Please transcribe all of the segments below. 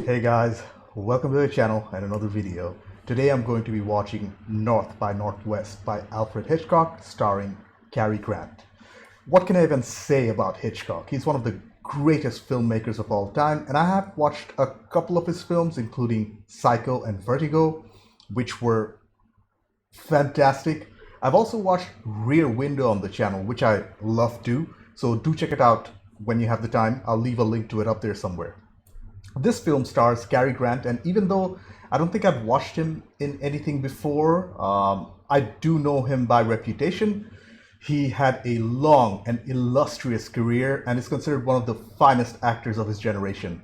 Hey guys, welcome to the channel and another video. Today I'm going to be watching North by Northwest by Alfred Hitchcock starring Cary Grant. What can I even say about Hitchcock? He's one of the greatest filmmakers of all time, and I have watched a couple of his films including Psycho and Vertigo, which were fantastic. I've also watched Rear Window on the channel, which I love too, so do check it out when you have the time. I'll leave a link to it up there somewhere. This film stars Cary Grant, and even though I don't think I've watched him in anything before, I do know him by reputation. He had a long and illustrious career and is considered one of the finest actors of his generation.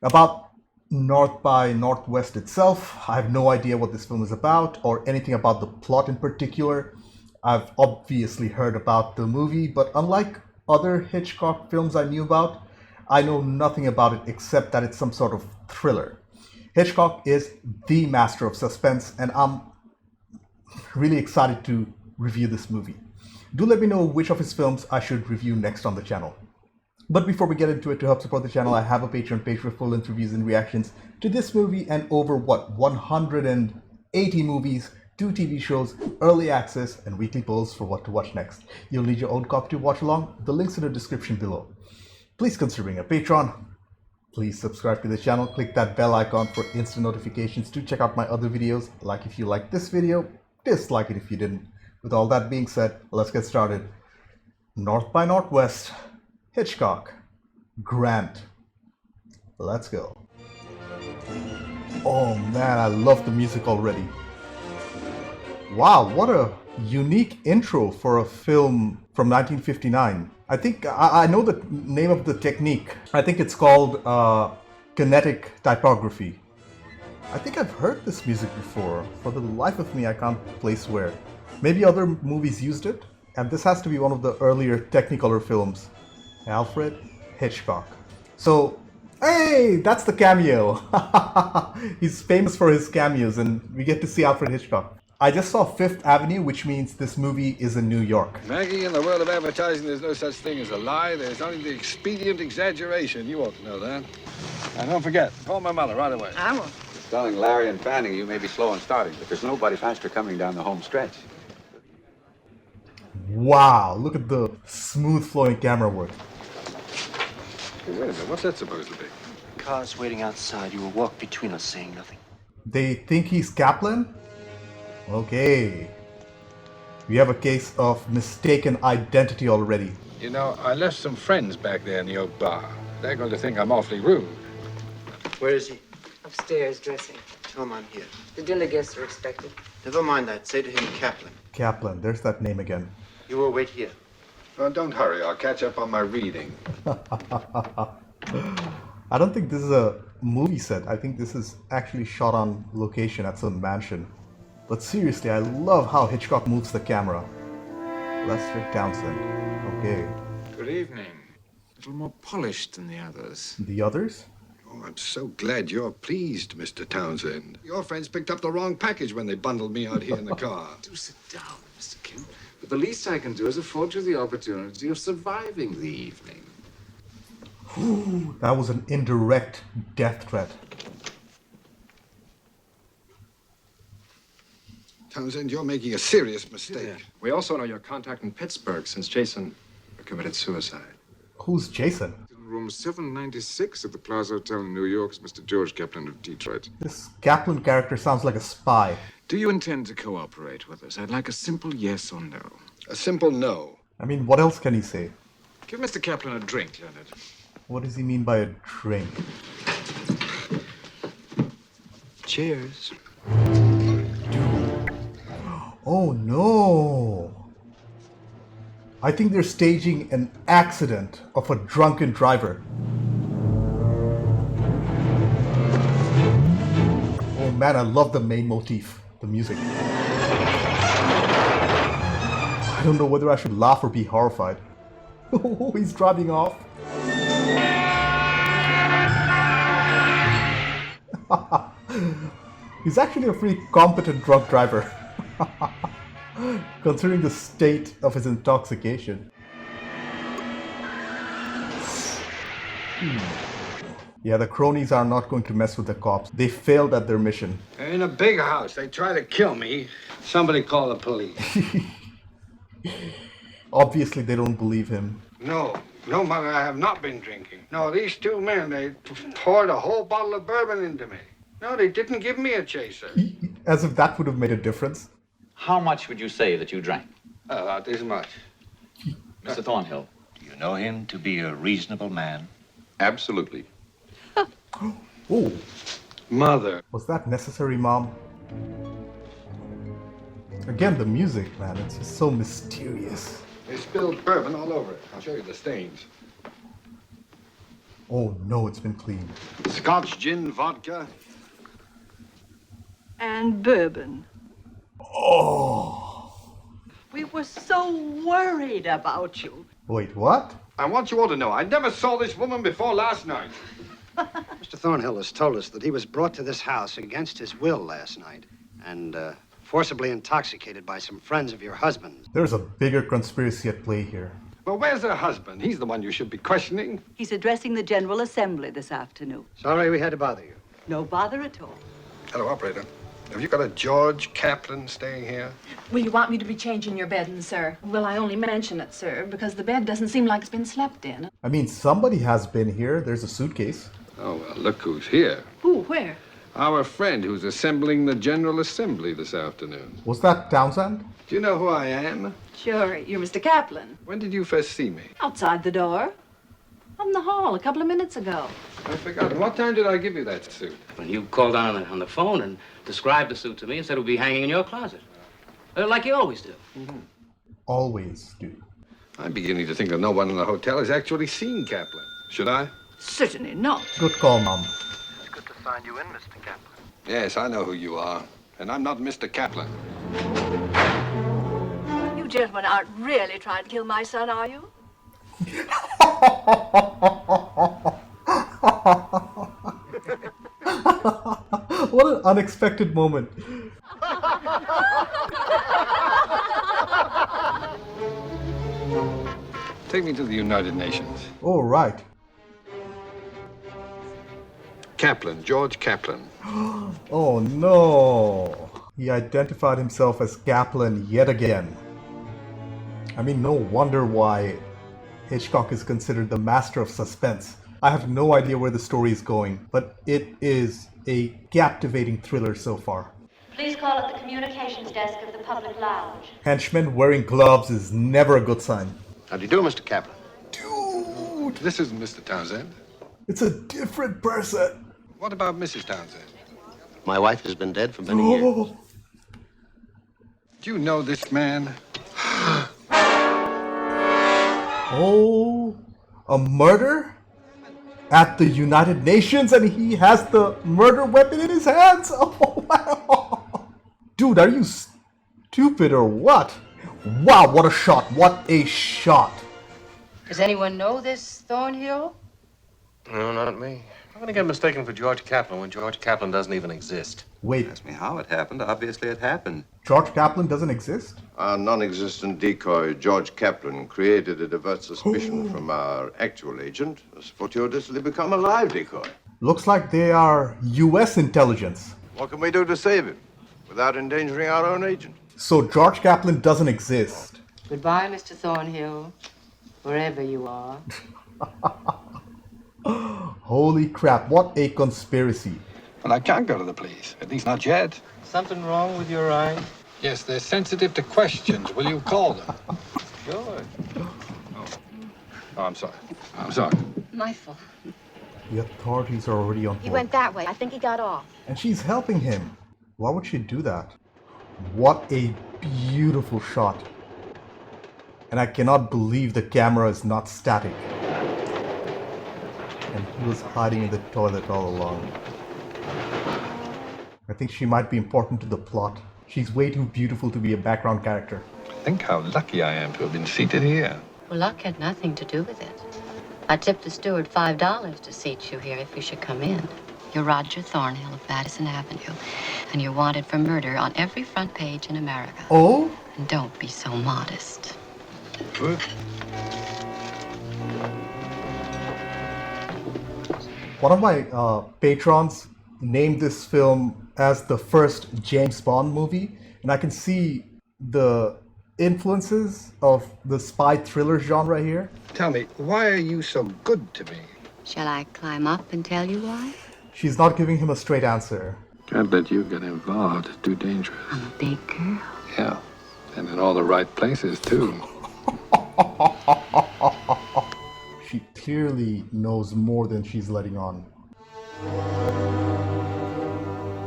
About North by Northwest itself, I have no idea what this film is about or anything about the plot in particular. I've obviously heard about the movie, but unlike other Hitchcock films I knew about, I know nothing about it except that it's some sort of thriller. Hitchcock is the master of suspense, and I'm really excited to review this movie. Do let me know which of his films I should review next on the channel. But before we get into it, to help support the channel, I have a Patreon page for full-length reviews and reactions to this movie and over 180 movies, 2 TV shows, early access, and weekly polls for what to watch next. You'll need your own copy to watch along. The link's in the description below. Please consider being a patron. Please subscribe to the channel. Click that bell icon for instant notifications to check out my other videos. Like if you liked this video, dislike it if you didn't. With all that being said, let's get started. North by Northwest, Hitchcock, Grant. Let's go. Oh man, I love the music already. Wow, what a unique intro for a film from 1959. I think I know the name of the technique. I think it's called kinetic typography. I think I've heard this music before. For the life of me, I can't place where. Maybe other movies used it. And this has to be one of the earlier Technicolor films. Alfred Hitchcock. So, hey, that's the cameo. He's famous for his cameos, and we get to see Alfred Hitchcock. I just saw Fifth Avenue, which means this movie is in New York. Maggie, in the world of advertising, there's no such thing as a lie. There's only the expedient exaggeration. You ought to know that. And don't forget, call my mother right away. I will. Telling Larry and Fanning you may be slow in starting, but there's nobody faster coming down the home stretch. Wow, look at the smooth flowing camera work. Hey, wait a minute, what's that supposed to be? Car's waiting outside. You will walk between us saying nothing. They think he's Kaplan? Okay. We have a case of mistaken identity already. You know, I left some friends back there in the old bar. They're going to think I'm awfully rude. Where is he? Upstairs dressing. Tell him I'm here. The dinner guests are expected. Never mind that. Say to him, Kaplan. Kaplan, there's that name again. You will wait here. Oh, don't hurry. I'll catch up on my reading. I don't think this is a movie set. I think this is actually shot on location at some mansion. But seriously, I love how Hitchcock moves the camera. Lester Townsend. Okay. Good evening. A little more polished than the others. The others? Oh, I'm so glad you're pleased, Mr. Townsend. Your friends picked up the wrong package when they bundled me out here in the car. Do sit down, Mr. Kim. But the least I can do is afford you the opportunity of surviving the evening. Ooh, that was an indirect death threat. Townsend, you're making a serious mistake. We also know your contact in Pittsburgh since Jason committed suicide. Who's Jason? In room 796 at the Plaza Hotel in New York is Mr. George Kaplan of Detroit. This Kaplan character sounds like a spy. Do you intend to cooperate with us? I'd like a simple yes or no. A simple no. I mean, what else can he say? Give Mr. Kaplan a drink, Leonard. What does he mean by a drink? Cheers. Oh no! I think they're staging an accident of a drunken driver. Oh man, I love the main motif, the music. I don't know whether I should laugh or be horrified. Oh, he's driving off. He's actually a pretty competent drunk driver. Considering the state of his intoxication. Yeah, the cronies are not going to mess with the cops. They failed at their mission. In a big house, they try to kill me. Somebody call the police. Obviously, they don't believe him. No, Mother, I have not been drinking. No, these two men, they poured a whole bottle of bourbon into me. No, they didn't give me a chaser. As if that would have made a difference. How much would you say that you drank? About this much. Mr. Thornhill, Do you know him to be a reasonable man? Absolutely. Oh, Mother. was that necessary, Mom? Again, the music, man, it's just so mysterious. They spilled bourbon all over it. I'll show you the stains. Oh no, it's been cleaned. Scotch, gin, vodka. And bourbon. Oh! We were so worried about you. Wait, what? I want you all to know, I never saw this woman before last night. Mr. Thornhill has told us that he was brought to this house against his will last night and forcibly intoxicated by some friends of your husband's. There's a bigger conspiracy at play here. Well, where's her husband? He's the one you should be questioning. He's addressing the General Assembly this afternoon. Sorry we had to bother you. No bother at all. Hello, operator. Have you got a George Kaplan staying here? Will you want me to be changing your bedding, sir? Well, I only mention it, sir, because the bed doesn't seem like it's been slept in. I mean, somebody has been here. There's a suitcase. Oh, well, look who's here. Who? Where? Our friend who's assembling the General Assembly this afternoon. Was that Townsend? Do you know who I am? Sure, you're Mr. Kaplan. When did you first see me? Outside the door. Out in the hall a couple of minutes ago. I've forgotten. What time did I give you that suit? When you called on the phone and described the suit to me and said it would be hanging in your closet. Like you always do. Always do. I'm beginning to think that no one in the hotel has actually seen Kaplan. Should I? Certainly not. Good call, Mom. It's good to find you in, Mr. Kaplan. Yes, I know who you are. And I'm not Mr. Kaplan. You gentlemen aren't really trying to kill my son, are you? What an unexpected moment. Take me to the United Nations. Oh, right. Kaplan, George Kaplan. Oh no. He identified himself as Kaplan yet again. I mean, no wonder why Hitchcock is considered the master of suspense. I have no idea where the story is going, but it is a captivating thriller so far. Please call at the communications desk of the public lounge. Henchmen wearing gloves is never a good sign. How do you do, Mr. Kaplan? Dude! This isn't Mr. Townsend. It's a different person. What about Mrs. Townsend? My wife has been dead for many years. Oh, Do you know this man? oh, a murder at the United Nations, and he has the murder weapon in his hands. Oh, wow. Dude, are you stupid or what? Wow, what a shot. What a shot. Does anyone know this Thornhill? No, not me. I'm gonna get mistaken for George Kaplan when George Kaplan doesn't even exist. Wait, Ask me how it happened. Obviously, it happened. George Kaplan doesn't exist? Our non-existent decoy, George Kaplan, created to divert suspicion from our actual agent, has fortuitously become a live decoy. Looks like they are US intelligence. What can we do to save him without endangering our own agent? So George Kaplan doesn't exist. Goodbye, Mr. Thornhill, wherever you are. Holy crap, what a conspiracy. Well, I can't go to the police. At least not yet. Something wrong with your eye? Yes, they're sensitive to questions. Will you call them? Sure. Oh, I'm sorry. I'm sorry. My fault. The authorities are already on He board. went that way. I think he got off. And she's helping him. Why would she do that? What a beautiful shot. And I cannot believe the camera is not static. And he was hiding in the toilet all along. I think she might be important to the plot. She's way too beautiful to be a background character. Think how lucky I am to have been seated here. Well, luck had nothing to do with it. I tipped the steward $5 to seat you here if you should come in. You're Roger Thornhill of Madison Avenue, and you're wanted for murder on every front page in America. Oh? And don't be so modest. One of my patrons named this film as the first James Bond movie, and I can see the influences of the spy thriller genre here. Tell me, why are you so good to me? Shall I climb up and tell you why? She's not giving him a straight answer. Can't let you get involved. It's too dangerous. I'm a big girl. Yeah, and in all the right places, too. She clearly knows more than she's letting on.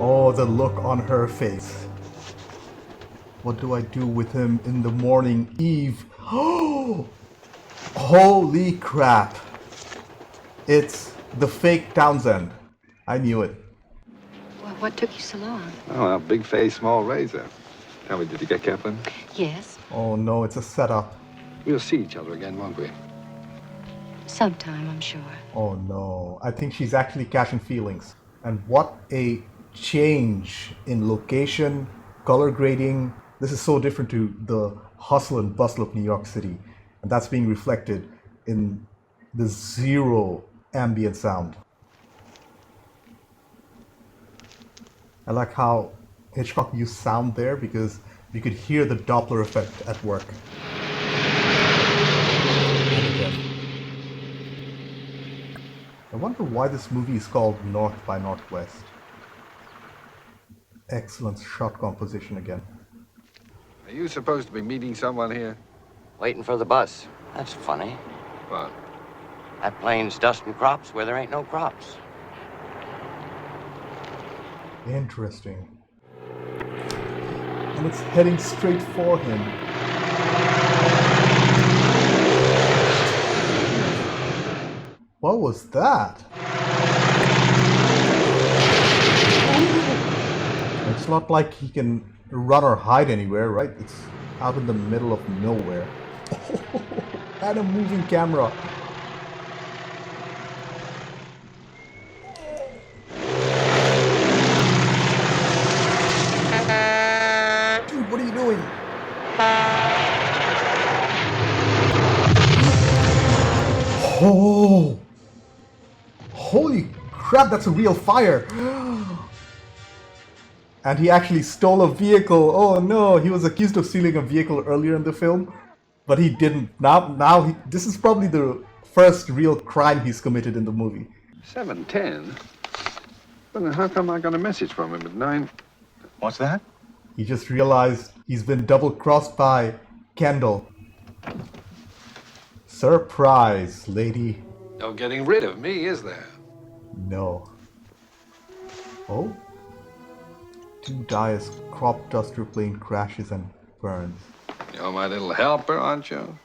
Oh, the look on her face. What do I do with him in the morning, Eve? Oh, holy crap. It's the fake Townsend. I knew it. Well, what took you so long? Oh, a big face, small razor. Tell me, did you get Kaplan? Yes, Oh no, it's a setup. We'll see each other again, won't we? sometime, I'm sure. Oh no, I think she's actually catching feelings. And what a change in location, color grading. This is so different to the hustle and bustle of New York City. And that's being reflected in the zero ambient sound. I like how Hitchcock used sound there because you could hear the Doppler effect at work. I wonder why this movie is called North by Northwest. Excellent shot composition again. Are you supposed to be meeting someone here? Waiting for the bus. That's funny. What? That plane's dusting crops where there ain't no crops. Interesting. And it's heading straight for him. What was that? It's not like he can run or hide anywhere, right? It's out in the middle of nowhere. And a moving camera. Dude, what are you doing? Oh! Holy crap, that's a real fire! And he actually stole a vehicle. Oh no, he was accused of stealing a vehicle earlier in the film, but he didn't. This is probably the first real crime he's committed in the movie. 7:10? Well, then how come I got a message from him at 9? What's that? He just realized he's been double-crossed by Kendall. Surprise, lady. No getting rid of me, is there? No. Oh? Two die as crop duster plane crashes and burns. You're my little helper, aren't you?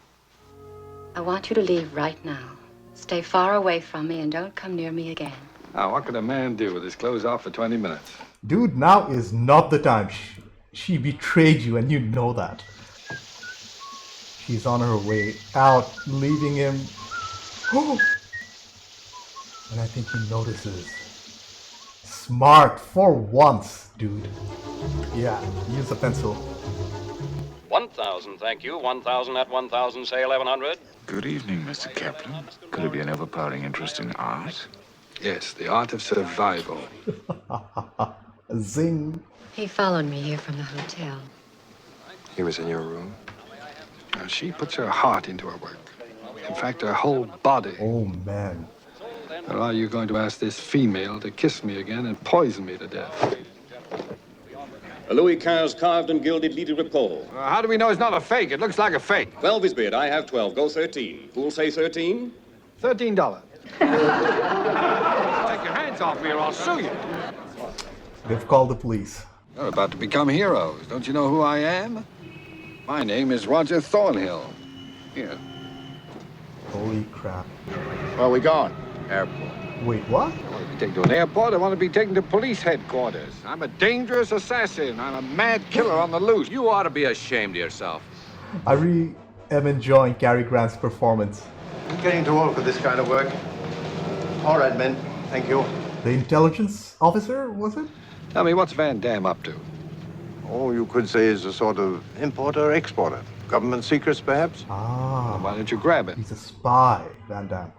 I want you to leave right now. Stay far away from me and don't come near me again. Now, what could a man do with his clothes off for 20 minutes? Dude, now is not the time. She betrayed you and you know that. She's on her way out, leaving him. Oh! And I think he notices. Smart for once, dude. Yeah, use a pencil. 1,000, thank you. 1,000 at 1,000, say 1,100. Good evening, Mr. Kaplan. Could it be an overpowering interest in art? Yes, the art of survival. Zing. He followed me here from the hotel. He was in your room? Now, she puts her heart into her work. In fact, her whole body. Oh, man. Or are you going to ask this female to kiss me again and poison me to death? A Louis XV carved and gilded lit de repos. How do we know it's not a fake? It looks like a fake. 12 is bid. I have 12. Go 13. Who'll say 13? $13. Take your hands off me or I'll sue you. They've called the police. You're about to become heroes. Don't you know who I am? My name is Roger Thornhill. Here. Holy crap. Where are we going? Airport. Wait, what? I don't want to be taken to an airport. I want to be taken to police headquarters. I'm a dangerous assassin. I'm a mad killer on the loose. You ought to be ashamed of yourself. I really am enjoying Cary Grant's performance. I'm getting too old for this kind of work. All right, men. Thank you. The intelligence officer, was it? Tell me, what's Van Damme up to? Oh, you could say he's a sort of importer-exporter. Government secrets, perhaps? Ah. Well, why don't you grab it? He's a spy, Van Damme.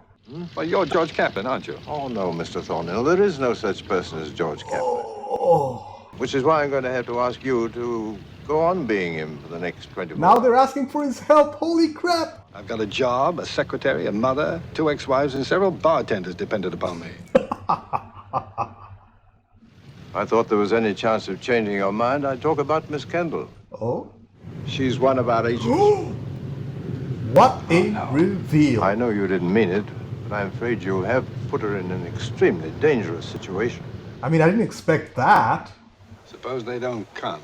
Well, you're George Kaplan, aren't you? Oh, no, Mr. Thornhill. There is no such person as George Kaplan. Oh. Which is why I'm going to have to ask you to go on being him for the next 24 Now they're asking for his help. Holy crap. I've got a job, a secretary, a mother, 2 ex-wives, and several bartenders dependent upon me. I thought there was any chance of changing your mind. I'd talk about Miss Kendall. Oh? She's one of our agents. What a reveal. I know you didn't mean it, but I'm afraid you have put her in an extremely dangerous situation. I mean, I didn't expect that. Suppose they don't come.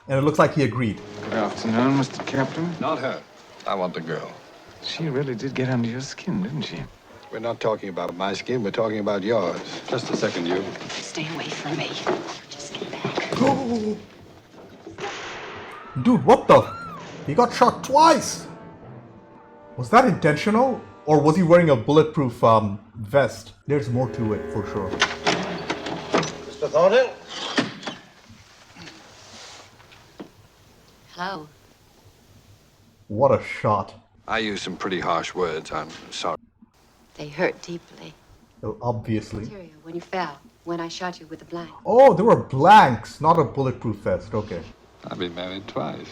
And it looks like he agreed. Good afternoon, Mr. Captain. Not her. I want the girl. She really did get under your skin, didn't she? We're not talking about my skin, we're talking about yours. Just a second, you. Stay away from me. Just get back. Oh. Dude, what the? He got shot twice. Was that intentional? Or was he wearing a bulletproof vest? There's more to it, for sure. Mr. Thornhill? Hello. What a shot. I used some pretty harsh words. I'm sorry. They hurt deeply. Well, obviously. Material, when you fell, when I shot you with the blank. Oh, there were blanks, not a bulletproof vest. Okay. I've been married twice.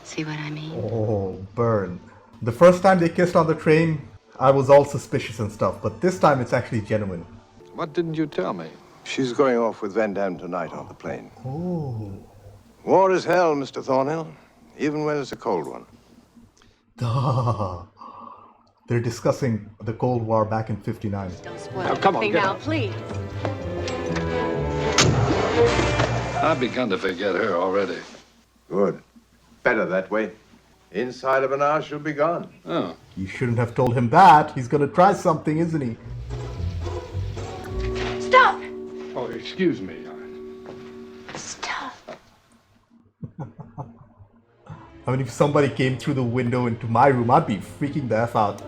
See what I mean? Oh, burn. The first time they kissed on the train, I was all suspicious and stuff, but this time it's actually genuine. What didn't you tell me? She's going off with Van Damme tonight on the plane. Oh. War is hell, Mr. Thornhill, even when it's a cold one. Duh. They're discussing the Cold War back in '59. Don't spoil Now, come on, anything get now, up. please. I've begun to forget her already. Good. Better that way. Inside of an hour, she'll be gone. Oh. You shouldn't have told him that. He's gonna try something, isn't he? Stop! Oh, excuse me. Stop. I mean, if somebody came through the window into my room, I'd be freaking the F out.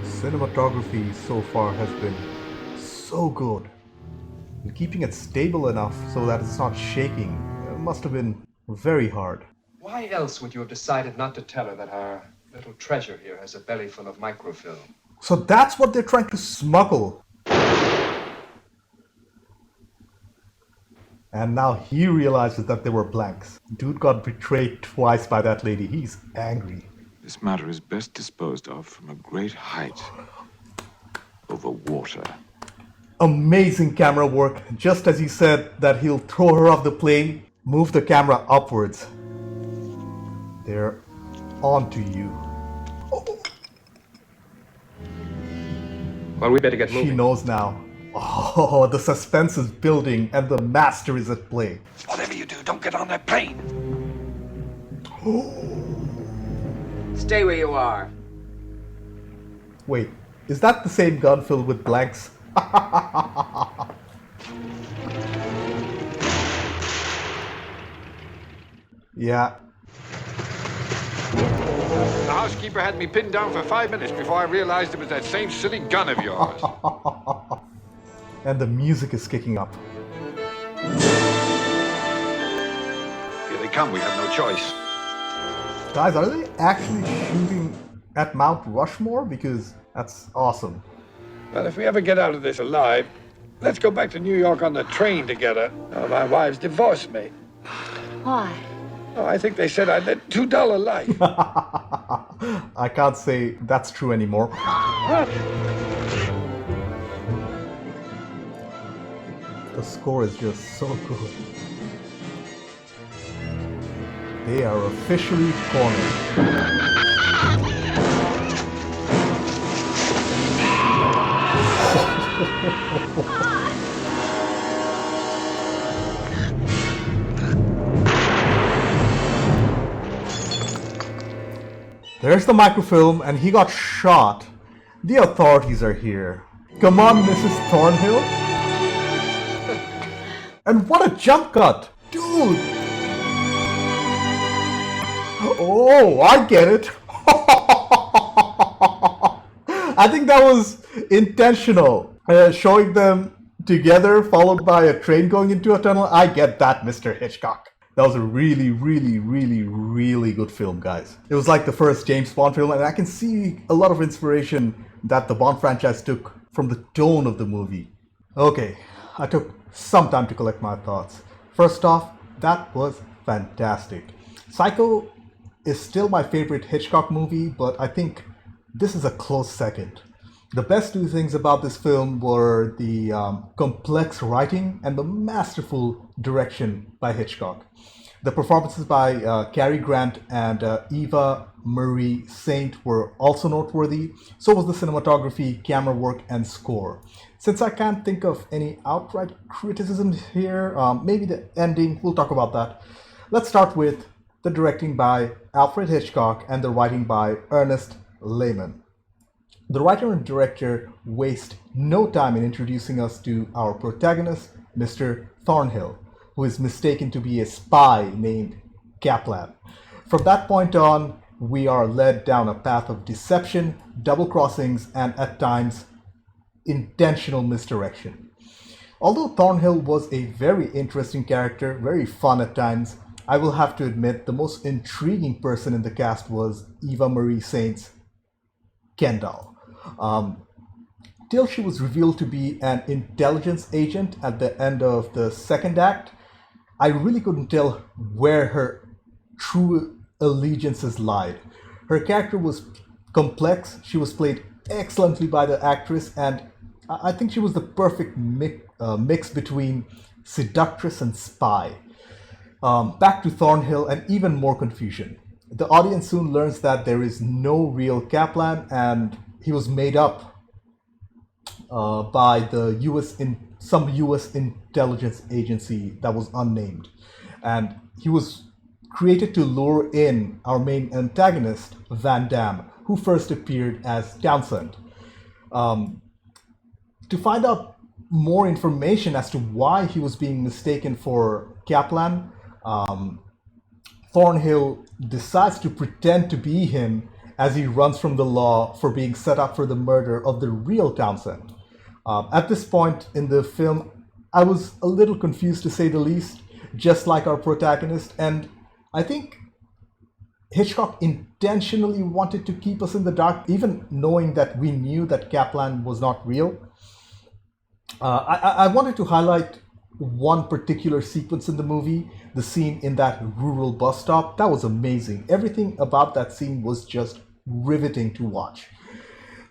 Cinematography so far has been so good. And keeping it stable enough so that it's not shaking must have been very hard. Why else would you have decided not to tell her that our little treasure here has a belly full of microfilm? So that's what they're trying to smuggle. And now he realizes that there were blanks. Dude got betrayed twice by that lady. He's angry. This matter is best disposed of from a great height over water. Amazing camera work. Just as he said that he'll throw her off the plane, move the camera upwards. They're on to you. Well, we better get moving. She knows now. Oh, the suspense is building and the master is at play. Whatever you do, don't get on that plane. Stay where you are. Wait, is that the same gun filled with blanks? Yeah. The housekeeper had me pinned down for 5 minutes before I realized it was that same silly gun of yours. And the music is kicking up. Here they come, we have no choice. Guys, are they actually shooting at Mount Rushmore? Because that's awesome. Well, if we ever get out of this alive, let's go back to New York on the train together. Oh, my wives divorced me. Why? Oh, I think they said I led too dull a life. I can't say that's true anymore. The score is just so good. They are officially cornered. There's the microfilm, and he got shot. The authorities are here. Come on, Mrs. Thornhill. And what a jump cut! Dude! Oh, I get it. I think that was intentional. Showing them together, followed by a train going into a tunnel. I get that, Mr. Hitchcock. That was a really, really, really, really good film, guys. It was like the first James Bond film, and I can see a lot of inspiration that the Bond franchise took from the tone of the movie. Okay, I took some time to collect my thoughts. First off, that was fantastic. Psycho is still my favorite Hitchcock movie, but I think this is a close second. The best two things about this film were the complex writing and the masterful direction by Hitchcock. The performances by Cary Grant and Eva Marie Saint were also noteworthy. So was the cinematography, camera work, and score. Since I can't think of any outright criticisms here, maybe the ending, we'll talk about that. Let's start with the directing by Alfred Hitchcock and the writing by Ernest Lehman. The writer and director waste no time in introducing us to our protagonist, Mr. Thornhill, who is mistaken to be a spy named Kaplan. From that point on, we are led down a path of deception, double crossings, and at times, intentional misdirection. Although Thornhill was a very interesting character, very fun at times, I will have to admit the most intriguing person in the cast was Eva Marie Saint's Kendall. Till she was revealed to be an intelligence agent at the end of the second act, I really couldn't tell where her true allegiances lied. Her character was complex, she was played excellently by the actress, and I think she was the perfect mix between seductress and spy. Back to Thornhill and even more confusion. The audience soon learns that there is no real Kaplan and he was made up by the some U.S. intelligence agency that was unnamed, and he was created to lure in our main antagonist, Van Damme, who first appeared as Townsend. To find out more information as to why he was being mistaken for Kaplan, Thornhill decides to pretend to be him as he runs from the law for being set up for the murder of the real Townsend. At this point in the film, I was a little confused to say the least, just like our protagonist, and I think Hitchcock intentionally wanted to keep us in the dark, even knowing that we knew that Kaplan was not real. I wanted to highlight one particular sequence in the movie, the scene in that rural bus stop. That was amazing. Everything about that scene was just riveting to watch.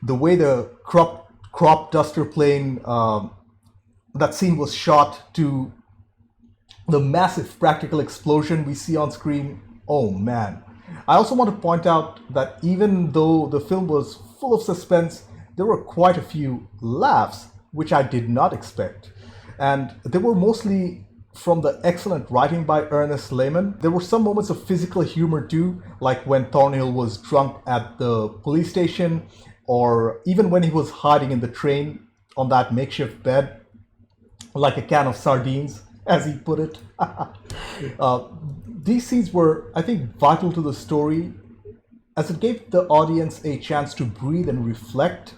The way the crop duster plane, that scene was shot, to the massive practical explosion we see on screen. Oh man. I also want to point out that even though the film was full of suspense, there were quite a few laughs, which I did not expect. And they were mostly from the excellent writing by Ernest Lehman. There were some moments of physical humor too, like when Thornhill was drunk at the police station, or even when he was hiding in the train on that makeshift bed, like a can of sardines, as he put it. These scenes were, I think, vital to the story, as it gave the audience a chance to breathe and reflect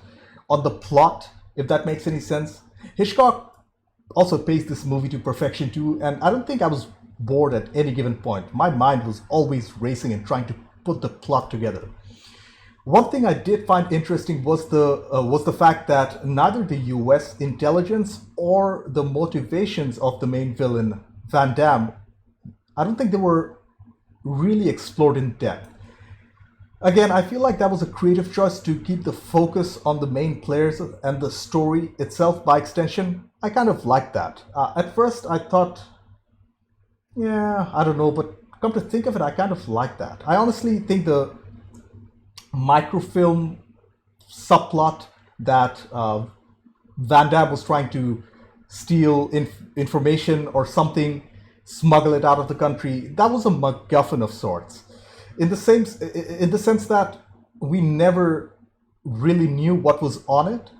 on the plot, if that makes any sense. Hitchcock also paced this movie to perfection too, and I don't think I was bored at any given point. My mind was always racing and trying to put the plot together. One thing I did find interesting was the fact that neither the U.S. intelligence or the motivations of the main villain, Van Damme, I don't think they were really explored in depth. Again, I feel like that was a creative choice to keep the focus on the main players and the story itself by extension. I kind of liked that. At first, I thought, yeah, I don't know, but come to think of it, I kind of like that. I honestly think the microfilm subplot that Van Damme was trying to steal information or something, smuggle it out of the country, that was a MacGuffin of sorts. In the sense that we never really knew what was on it,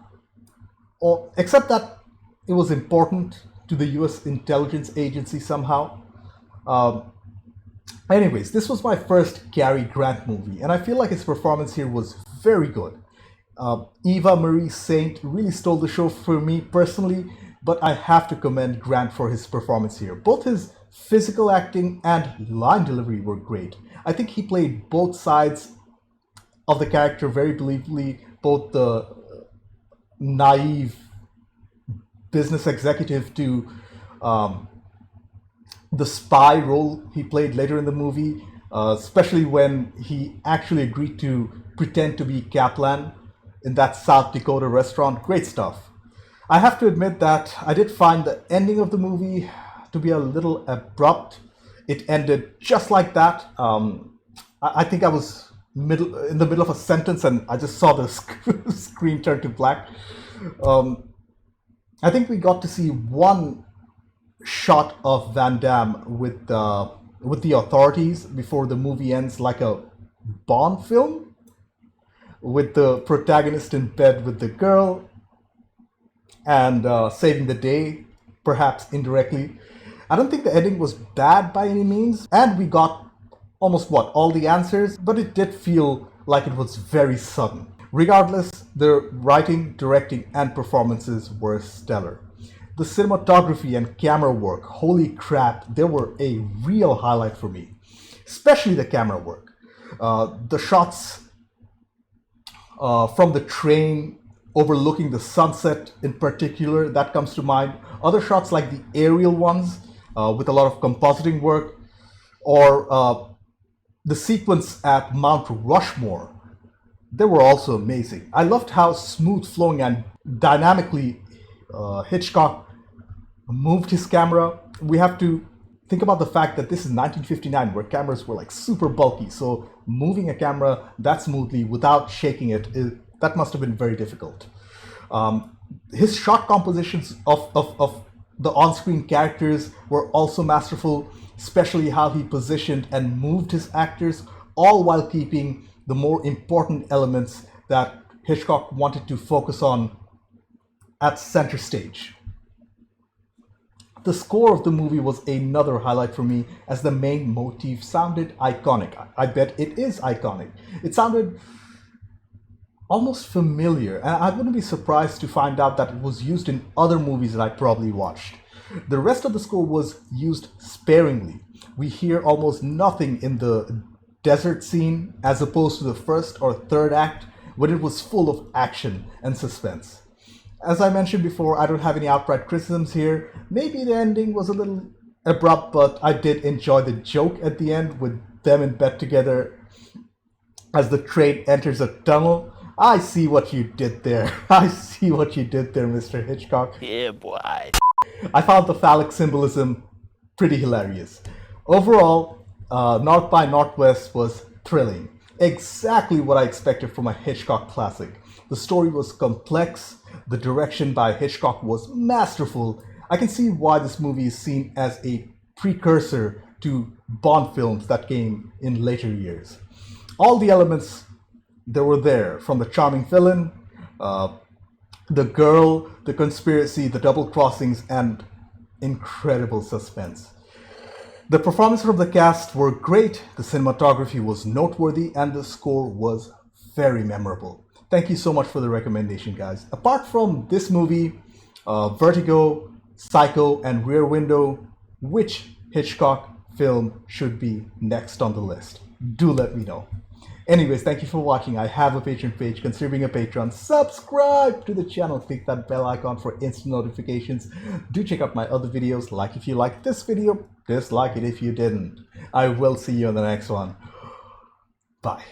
or except that it was important to the U.S. intelligence agency somehow. Anyways, this was my first Cary Grant movie, and I feel like his performance here was very good. Eva Marie Saint really stole the show for me personally, but I have to commend Grant for his performance here. Both his Physical acting and line delivery were great. I think he played both sides of the character very believably, both the naive business executive to the spy role he played later in the movie, especially when he actually agreed to pretend to be Kaplan in that South Dakota restaurant. Great stuff. I have to admit that I did find the ending of the movie to be a little abrupt. It ended just like that. I think I was in the middle of a sentence and I just saw the screen turn to black. I think we got to see one shot of Van Damme with the authorities before the movie ends, like a Bond film, with the protagonist in bed with the girl and saving the day, perhaps indirectly. I don't think the ending was bad by any means, and we got almost all the answers, but it did feel like it was very sudden. Regardless, the writing, directing, and performances were stellar. The cinematography and camera work, holy crap, they were a real highlight for me, especially the camera work. The shots from the train overlooking the sunset in particular, that comes to mind. Other shots like the aerial ones with a lot of compositing work, or the sequence at Mount Rushmore, they were also amazing. I loved how smooth flowing and dynamically Hitchcock moved his camera. We have to think about the fact that this is 1959 where cameras were like super bulky, so moving a camera that smoothly without shaking it, that must have been very difficult. His shot compositions of the on-screen characters were also masterful, especially how he positioned and moved his actors, all while keeping the more important elements that Hitchcock wanted to focus on at center stage. The score of the movie was another highlight for me, as the main motif sounded iconic. I bet it is iconic. It sounded almost familiar, and I wouldn't be surprised to find out that it was used in other movies that I probably watched. The rest of the score was used sparingly. We hear almost nothing in the desert scene as opposed to the first or third act, when it was full of action and suspense. As I mentioned before, I don't have any outright criticisms here. Maybe the ending was a little abrupt, but I did enjoy the joke at the end with them in bed together as the train enters a tunnel. I see what you did there. I see what you did there, Mr. Hitchcock. Yeah, boy. I found the phallic symbolism pretty hilarious. Overall, North by Northwest was thrilling. Exactly what I expected from a Hitchcock classic. The story was complex. The direction by Hitchcock was masterful. I can see why this movie is seen as a precursor to Bond films that came in later years. All the elements that were there, from the charming villain, the girl, the conspiracy, the double crossings, and incredible suspense. The performances from the cast were great, the cinematography was noteworthy, and the score was very memorable. Thank you so much for the recommendation, guys. Apart from this movie, Vertigo, Psycho, and Rear Window, which Hitchcock film should be next on the list? Do let me know. Anyways, thank you for watching. I have a Patreon page. Consider being a patron. Subscribe to the channel. Click that bell icon for instant notifications. Do check out my other videos. Like if you liked this video. Dislike it if you didn't. I will see you on the next one. Bye.